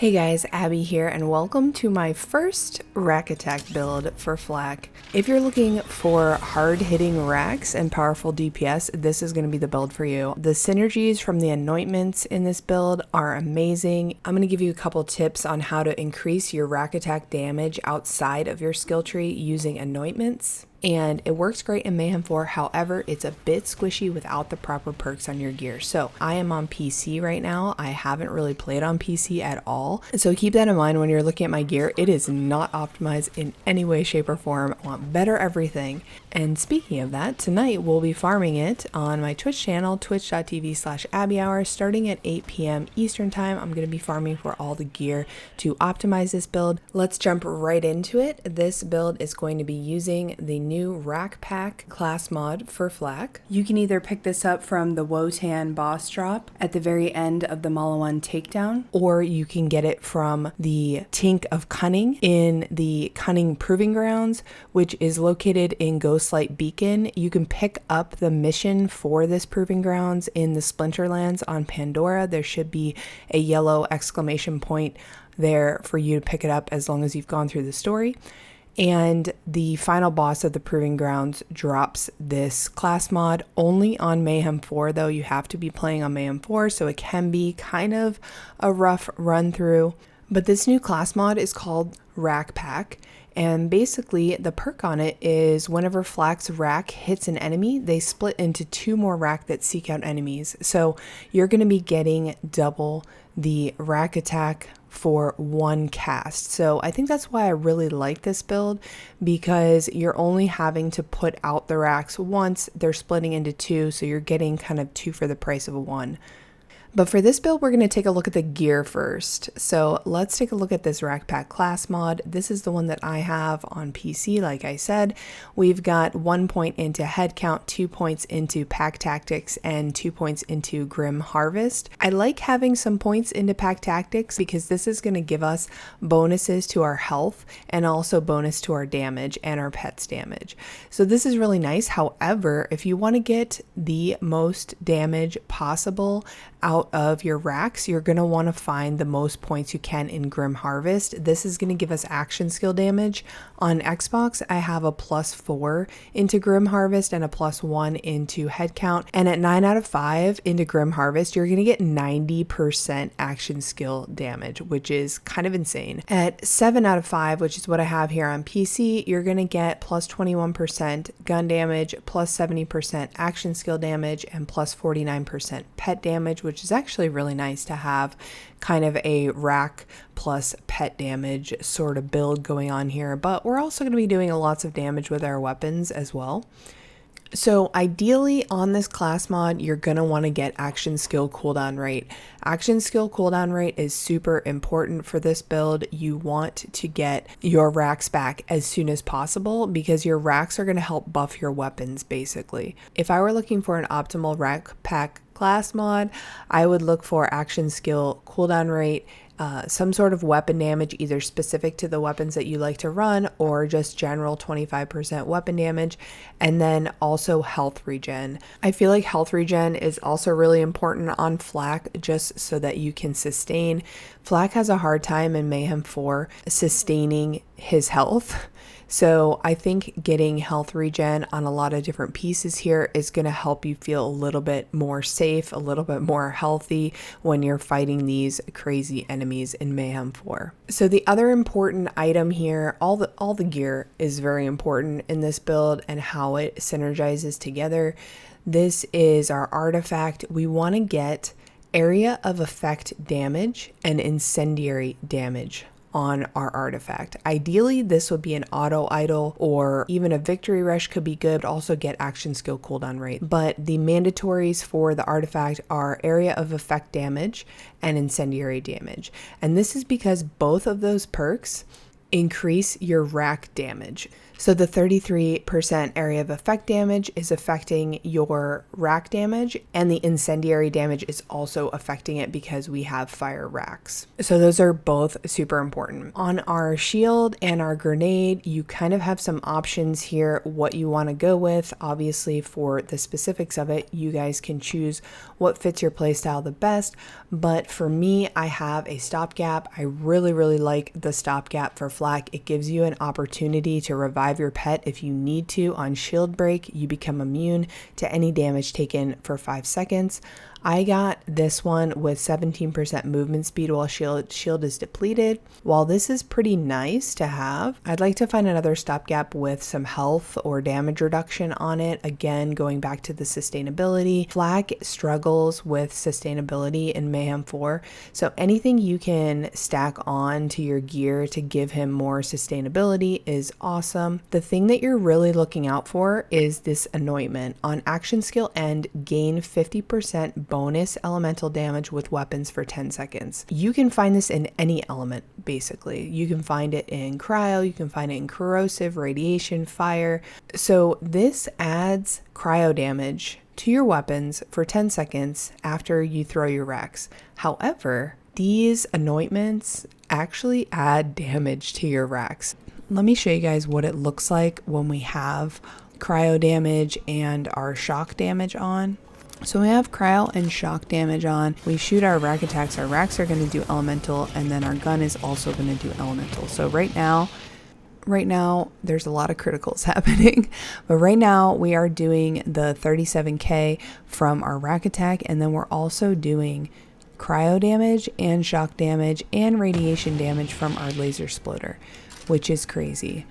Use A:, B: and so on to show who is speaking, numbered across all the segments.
A: Hey guys, Abby here, and welcome to my first rack attack build for Fl4k. If you're looking for hard-hitting racks and powerful DPS, this is going to be the build for you. The synergies from the anointments in this build are amazing. I'm going to give you a couple tips on how to increase your rack attack damage outside of your skill tree using anointments. And it works great in Mayhem 4, however, it's a bit squishy without the proper perks on your gear. So I am on PC right now. I haven't really played on PC at all. So keep that in mind when you're looking at my gear. It is not optimized in any way, shape, or form. I want better everything. And speaking of that, tonight we'll be farming it on my Twitch channel, twitch.tv/AbbyHour, starting at 8 p.m. Eastern time. I'm going to be farming for all the gear to optimize this build. Let's jump right into it. This build is going to be using the new Rakk class mod for Fl4k. You can either pick this up from the Wotan boss drop at the very end of the Malawan takedown, or you can get it from the Tink of Cunning in the Cunning Proving Grounds, which is located in Ghostlight Beacon. You can pick up the mission for this Proving Grounds in the Splinterlands on Pandora. There should be a yellow exclamation point there for you to pick it up as long as you've gone through the story. And the final boss of the Proving Grounds drops this class mod only on Mayhem 4, though. You have to be playing on Mayhem 4, so it can be kind of a rough run through. But this new class mod is called Rakk, and basically the perk on it is whenever Fl4k's rack hits an enemy, they split into two more rack that seek out enemies. So you're going to be getting double the rack attack for one cast. So I think that's why I really like this build, because you're only having to put out the racks once. They're splitting into two, so you're getting kind of two for the price of one. But for this build, we're going to take a look at the gear first. So let's take a look at this Rakk class mod. This is the one that I have on PC, like I said. We've got 1 point into head count, 2 points into pack tactics, and 2 points into Grim Harvest. I like having some points into pack tactics because this is going to give us bonuses to our health and also bonus to our damage and our pets damage. So this is really nice. However, if you want to get the most damage possible out of your racks, you're going to want to find the most points you can in Grim Harvest. This is going to give us action skill damage. On Xbox, I have a +4 into Grim Harvest and a +1 into head count. And at 9 out of 5 into Grim Harvest, you're going to get 90% action skill damage, which is kind of insane. At 7 out of 5, which is what I have here on PC, you're going to get +21% gun damage, +70% action skill damage, and +49% pet damage, which is actually really nice to have kind of a rack plus pet damage sort of build going on here. But we're also going to be doing lots of damage with our weapons as well. So ideally on this class mod, you're going to want to get action skill cooldown rate. Action skill cooldown rate is super important for this build. You want to get your racks back as soon as possible because your racks are going to help buff your weapons basically. If I were looking for an optimal Rakk class mod, I would look for action skill cooldown rate, some sort of weapon damage, either specific to the weapons that you like to run or just general 25% weapon damage, and then also health regen. I feel like health regen is also really important on Fl4k just so that you can sustain. Fl4k has a hard time in Mayhem 4 sustaining his health. So I think getting health regen on a lot of different pieces here is going to help you feel a little bit more safe, a little bit more healthy when you're fighting these crazy enemies in Mayhem 4. So the other important item here, all the gear is very important in this build and how it synergizes together. This is our artifact. We want to get area of effect damage and incendiary damage on our artifact. Ideally, this would be an auto idol or even a victory rush could be good, but also get action skill cooldown rate. But the mandatories for the artifact are area of effect damage and incendiary damage. And this is because both of those perks increase your rack damage. So the 33% area of effect damage is affecting your rack damage, and the incendiary damage is also affecting it because we have fire racks. So those are both super important. On our shield and our grenade, you kind of have some options here what you want to go with. Obviously, for the specifics of it, you guys can choose what fits your playstyle the best. But for me, I have a stopgap. I really like the stopgap for Fl4k. It gives you an opportunity to revive your pet if you need to. On shield break, you become immune to any damage taken for 5 seconds. I got this one with 17% movement speed while shield is depleted. While this is pretty nice to have, I'd like to find another stopgap with some health or damage reduction on it. Again, going back to the sustainability, Fl4k struggles with sustainability in Mayhem 4. So anything you can stack on to your gear to give him more sustainability is awesome. The thing that you're really looking out for is this anointment. On action skill end, gain 50% bonus elemental damage with weapons for 10 seconds. You can find this in any element, basically. You can find it in cryo, you can find it in corrosive, radiation, fire. So this adds cryo damage to your weapons for 10 seconds after you throw your racks. However, these anointments actually add damage to your racks. Let me show you guys what it looks like when we have cryo damage and our shock damage on. So we have cryo and shock damage on. We shoot our rack attacks. Our racks are going to do elemental, and then our gun is also going to do elemental. So right now there's a lot of criticals happening, but right now we are doing the 37k from our rack attack, and then we're also doing cryo damage and shock damage and radiation damage from our laser splitter, which is crazy.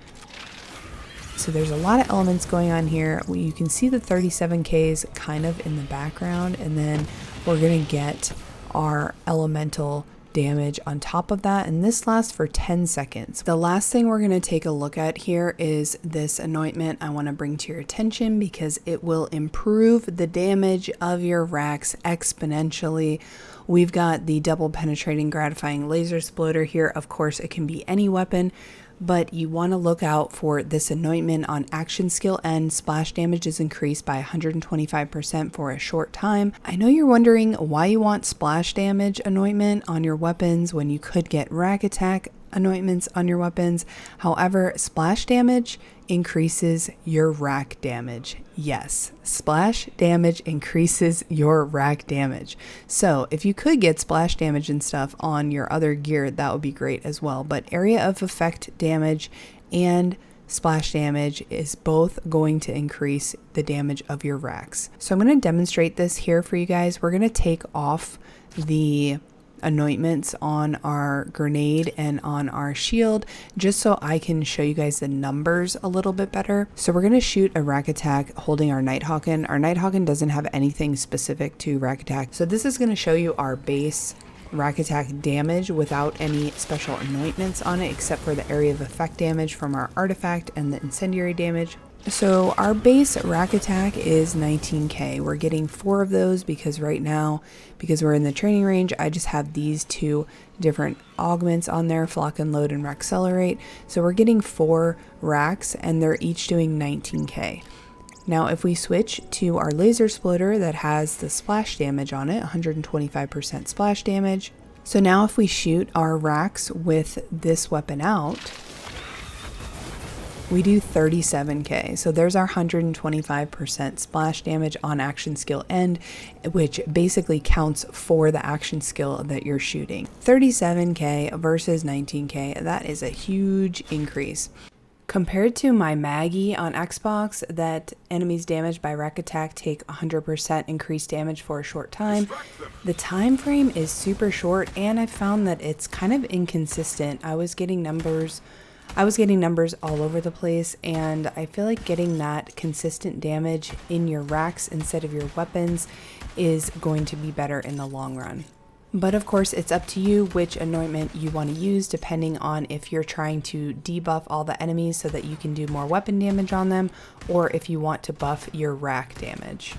A: So there's a lot of elements going on here. You can see the 37Ks kind of in the background, and then we're going to get our elemental damage on top of that, and this lasts for 10 seconds. The last thing we're going to take a look at here is this anointment I want to bring to your attention because it will improve the damage of your racks exponentially. We've got the double penetrating gratifying laser splitter here. Of course, it can be any weapon, but you want to look out for this anointment. On action skill end, splash damage is increased by 125% for a short time. I know you're wondering why you want splash damage anointment on your weapons when you could get rack attack anointments on your weapons. However, splash damage increases your rack damage. Yes, splash damage increases your rack damage. So if you could get splash damage and stuff on your other gear, that would be great as well. But area of effect damage and splash damage is both going to increase the damage of your racks. So I'm going to demonstrate this here for you guys. We're going to take off the anointments on our grenade and on our shield just so I can show you guys the numbers a little bit better. So we're going to shoot a rack attack holding our Nighthawken. Our Nighthawken doesn't have anything specific to rack attack, so this is going to show you our base rack attack damage without any special anointments on it except for the area of effect damage from our artifact and the incendiary damage. So our base rack attack is 19k. We're getting 4 of those because right now, because we're in the training range, I just have these 2 different augments on there, Flock and Load and Rackcelerate. So we're getting 4 racks and they're each doing 19k. Now if we switch to our laser splitter that has the splash damage on it, 125% splash damage. So now if we shoot our racks with this weapon out, we do 37k. So there's our 125% splash damage on action skill end, which basically counts for the action skill that you're shooting. 37k versus 19k, that is a huge increase. Compared to my Maggie on Xbox, that enemies damaged by rack attack take 100% increased damage for a short time, the time frame is super short, and I found that it's kind of inconsistent. I was getting numbers all over the place, and I feel like getting that consistent damage in your racks instead of your weapons is going to be better in the long run. But of course, it's up to you which anointment you want to use depending on if you're trying to debuff all the enemies so that you can do more weapon damage on them, or if you want to buff your rack damage.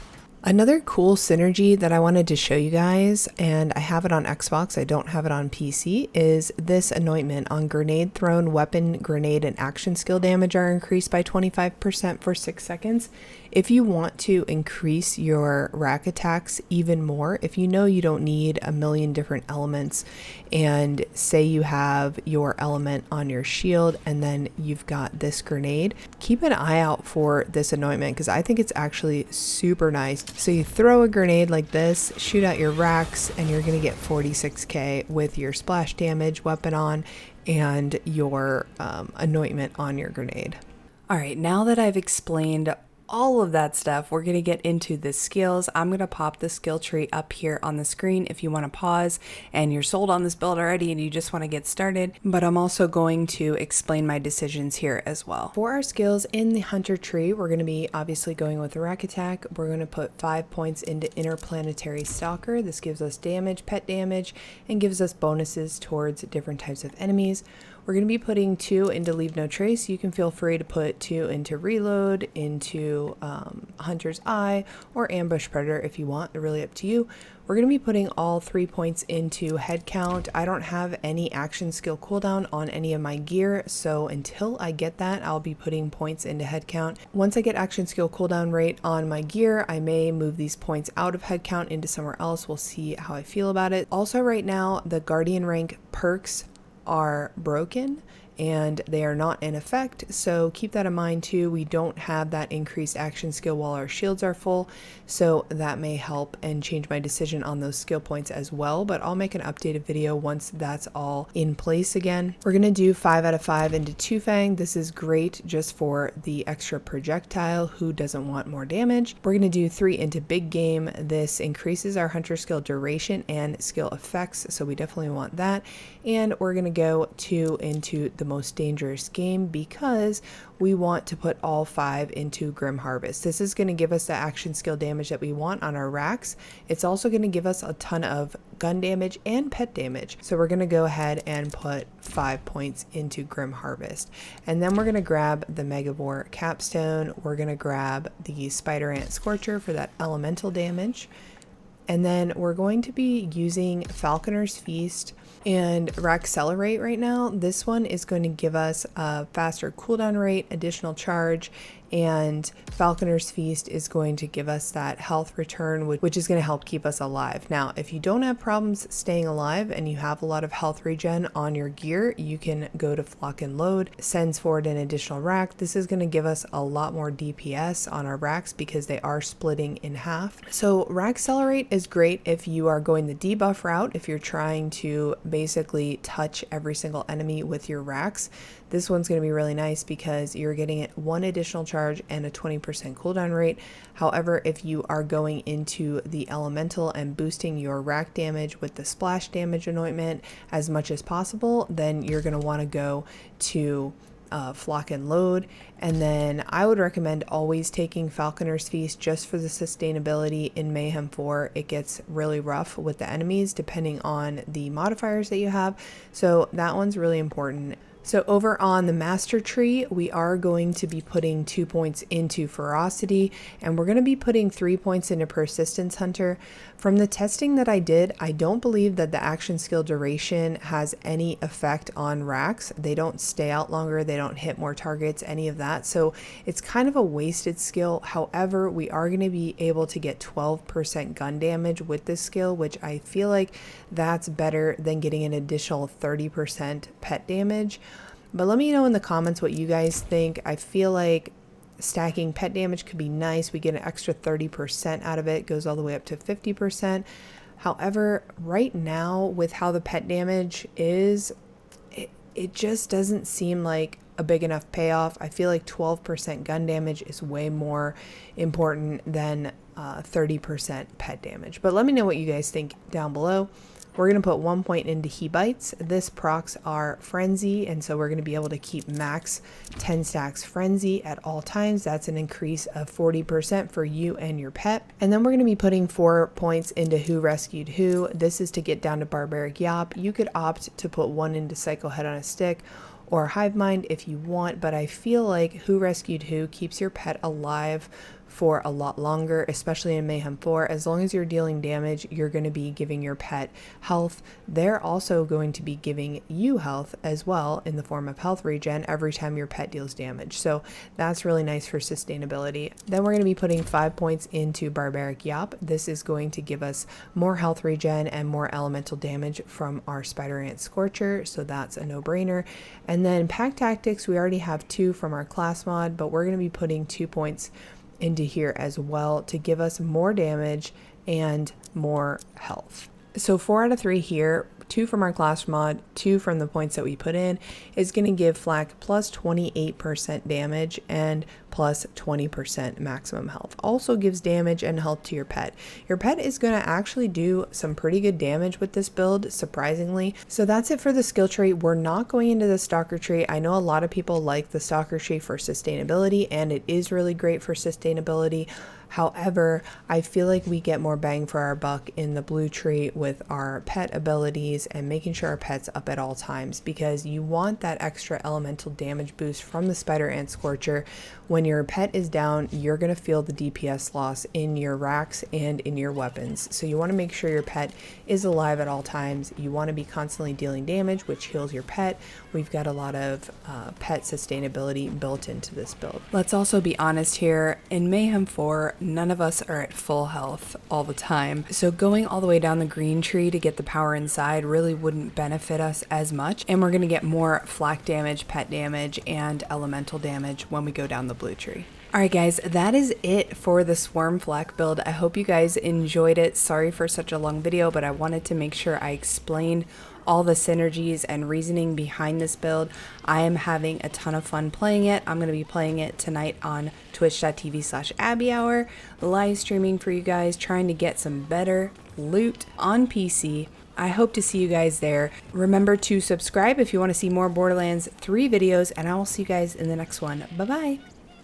A: Another cool synergy that I wanted to show you guys, and I have it on Xbox, I don't have it on PC, is this anointment on grenade thrown, weapon, grenade, and action skill damage are increased by 25% for 6 seconds. If you want to increase your Rakk attacks even more, if you know you don't need a million different elements, and say you have your element on your shield and then you've got this grenade, keep an eye out for this anointment because I think it's actually super nice. So you throw a grenade like this, shoot out your Rakks, and you're going to get 46k with your splash damage weapon on and your anointment on your grenade. All right, now that I've explained all of that stuff, we're going to get into the skills. I'm going to pop the skill tree up here on the screen if you want to pause and you're sold on this build already and you just want to get started, but I'm also going to explain my decisions here as well. For our skills in the hunter tree, we're going to be obviously going with the Rakk attack. We're going to put 5 points into interplanetary stalker. This gives us damage, pet damage, and gives us bonuses towards different types of enemies. We're going to be putting 2 into Leave No Trace. You can feel free to put 2 into Reload, into Hunter's Eye, or Ambush Predator if you want. They're really up to you. We're going to be putting all 3 points into Head Count. I don't have any action skill cooldown on any of my gear, so until I get that, I'll be putting points into Head Count. Once I get action skill cooldown rate on my gear, I may move these points out of Head Count into somewhere else. We'll see how I feel about it. Also, right now, the Guardian rank perks are broken and they are not in effect, so keep that in mind too. We don't have that increased action skill while our shields are full, so that may help and change my decision on those skill points as well, but I'll make an updated video once that's all in place again. We're going to do 5 out of 5 into Two Fang. This is great just for the extra projectile. Who doesn't want more damage? We're going to do 3 into Big Game. This increases our hunter skill duration and skill effects, so we definitely want that. And we're going to go 2 into the Most Dangerous Game because we want to put all 5 into Grim Harvest. This is going to give us the action skill damage that we want on our Rakks. It's also going to give us a ton of gun damage and pet damage. So we're going to go ahead and put 5 points into Grim Harvest. And then we're going to grab the Megavore Capstone. We're going to grab the Spider Ant Scorcher for that elemental damage. And then we're going to be using Falconer's Feast and Rakcelerate right now. This one is going to give us a faster cooldown rate, additional charge, and Falconer's Feast is going to give us that health return, which is going to help keep us alive. Now, if you don't have problems staying alive and you have a lot of health regen on your gear, you can go to Flock and Load, sends forward an additional Rakk. This is going to give us a lot more DPS on our Rakks because they are splitting in half. So Rakcelerate is great if you are going the debuff route, if you're trying to basically touch every single enemy with your Rakks. This one's going to be really nice because you're getting it 1 additional charge and a 20% cooldown rate. However, if you are going into the elemental and boosting your Rakk damage with the splash damage anointment as much as possible, then you're going to want to go to Flock and Load. And then I would recommend always taking Falconer's Feast just for the sustainability. In Mayhem 4 it gets really rough with the enemies depending on the modifiers that you have, so that one's really important. So over on the master tree, we are going to be putting 2 points into Ferocity, and we're going to be putting 3 points into Persistence Hunter. From the testing that I did, I don't believe that the action skill duration has any effect on Rakks. They don't stay out longer, they don't hit more targets, any of that. So it's kind of a wasted skill. However, we are going to be able to get 12% gun damage with this skill, which I feel like that's better than getting an additional 30% pet damage. But let me know in the comments what you guys think. I feel like stacking pet damage could be nice. We get an extra 30% out of it, goes all the way up to 50%. However, right now with how the pet damage is, it just doesn't seem like a big enough payoff. I feel like 12% gun damage is way more important than 30% pet damage. But let me know what you guys think down below. We're going to put 1 point into He Bites. This procs our Frenzy, and so we're going to be able to keep max 10 stacks Frenzy at all times. That's an increase of 40% for you and your pet. And then we're going to be putting 4 points into Who Rescued Who. This is to get down to Barbaric Yop. You could opt to put 1 into Psycho Head on a Stick, or hive mind if you want, but I feel like Who Rescued Who keeps your pet alive for a lot longer, especially in Mayhem 4. As long as you're dealing damage, you're going to be giving your pet health. They're also going to be giving you health as well in the form of health regen every time your pet deals damage. So that's really nice for sustainability. Then we're going to be putting 5 points into Barbaric Yop. This is going to give us more health regen and more elemental damage from our Spider Ant Scorcher, so that's a no-brainer. And then Pack Tactics, we already have 2 from our class mod, but we're going to be putting 2 points into here as well to give us more damage and more health. So 4 out of 3 here, 2 from our class mod, 2 from the points that we put in, is going to give Fl4k plus 28% damage and plus 20% maximum health. Also gives damage and health to your pet. Your pet is going to actually do some pretty good damage with this build, surprisingly. So that's it for the skill tree. We're not going into the stalker tree. I know a lot of people like the stalker tree for sustainability, and it is really great for sustainability. However, I feel like we get more bang for our buck in the blue tree with our pet abilities and making sure our pet's up at all times, because you want that extra elemental damage boost from the Spider Ant Scorcher. When your pet is down, you're going to feel the DPS loss in your racks and in your weapons. So you want to make sure your pet is alive at all times. You want to be constantly dealing damage, which heals your pet. We've got a lot of pet sustainability built into this build. Let's also be honest here. In Mayhem 4, none of us are at full health all the time. So going all the way down the green tree to get the power inside really wouldn't benefit us as much. And we're going to get more Fl4k damage, pet damage, and elemental damage when we go down the blue tree. Alright guys, that is it for the Swarm Fl4k build. I hope you guys enjoyed it. Sorry for such a long video, but I wanted to make sure I explained all the synergies and reasoning behind this build. I am having a ton of fun playing it. I'm going to be playing it tonight on twitch.tv/AbbyHour, live streaming for you guys, trying to get some better loot on PC. I hope to see you guys there. Remember to subscribe if you want to see more Borderlands 3 videos, and I will see you guys in the next one. Bye bye.